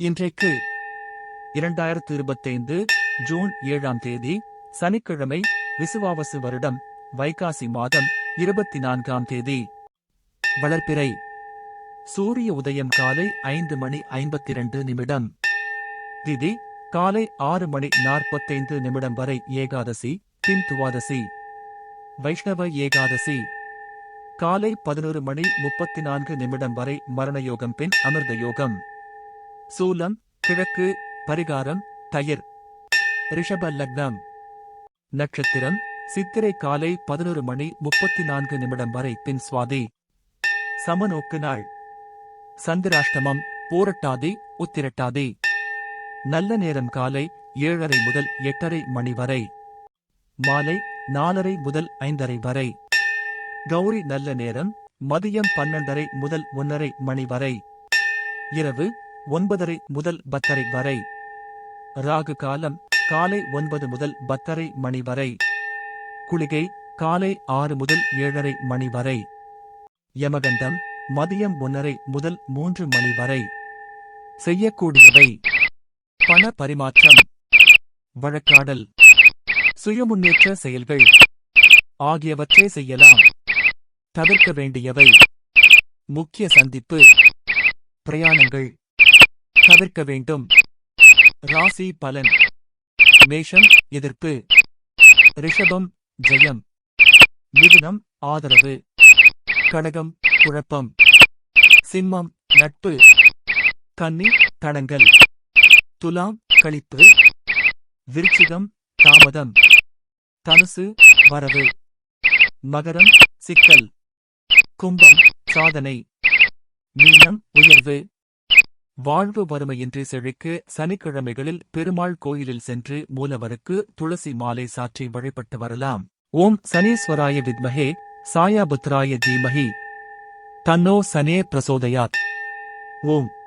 இன்றைக்கு 2025 ஜூன் 7ஆம் தேதி சனிக்கிழமை, விசுவாவசு வருடம் வைகாசி மாதம் 24ஆம் தேதி. வளர்பிறை. சூரிய உதயம் காலை 5:52 திதி காலை 6:45 வரை ஏகாதசி, பின் துவாதசி. வைஷ்ணவ ஏகாதசி காலை 11:34 வரை மரணயோகம், பின் அமிர்த யோகம். சூலம் கிழக்கு, பரிகாரம் தயிர். ரிஷப லக்னம். நட்சத்திரம் சித்திரை காலை 11:34 வரை, பின் சுவாதி. சமநோக்கு நாள். சந்திராஷ்டமம் பூரட்டாதி, உத்திரட்டாதி. நல்ல நேரம் காலை 7:30 முதல் 8:30 மணி வரை, மாலை 4:30 முதல் 5:30 வரை. கௌரி நல்ல நேரம் மதியம் 12:30 முதல் 1:30 மணி வரை, இரவு 9:30 முதல் 10:30 வரை. ராகு காலம் காலை 9 முதல் 10:30 மணி வரை. குளிகை காலை 6 முதல் 7:30 மணி வரை. யமகண்டம் மதியம் 1:30 முதல் 3 மணி வரை. செய்யக்கூடியவை: பண பரிமாற்றம், வழக்காடல், சுயமுன்னேற்ற செயல்கள் ஆகியவற்றை செய்யலாம். தவிர்க்க வேண்டியவை: முக்கிய சந்திப்பு, பிரயாணங்கள். தவிர்க்க வேண்டும். ராசி பலன். மேஷம் எதிர்ப்பு, ரிஷபம் ஜெயம், மிதுனம் ஆதரவு, கடகம் குழப்பம், சிம்மம் நட்பு, கன்னி தடங்கல், துலாம் களிப்பு, விருச்சிகம் தாமதம், தனுசு வரவு, மகரம் சிக்கல், கும்பம் சாதனை, மீனம் உயர்வு. வாழ்வு வறுமையின்றி செழிக்க சனிக்கிழமைகளில் பெருமாள் கோயிலில் சென்று மூலவருக்கு துளசி மாலை சாற்றி வழிபட்டு வரலாம். ஓம் சனீஸ்வராய வித்மஹே சாயாபுத்ராய தீமஹி தன்னோ சனே பிரசோதயாத். ஓம்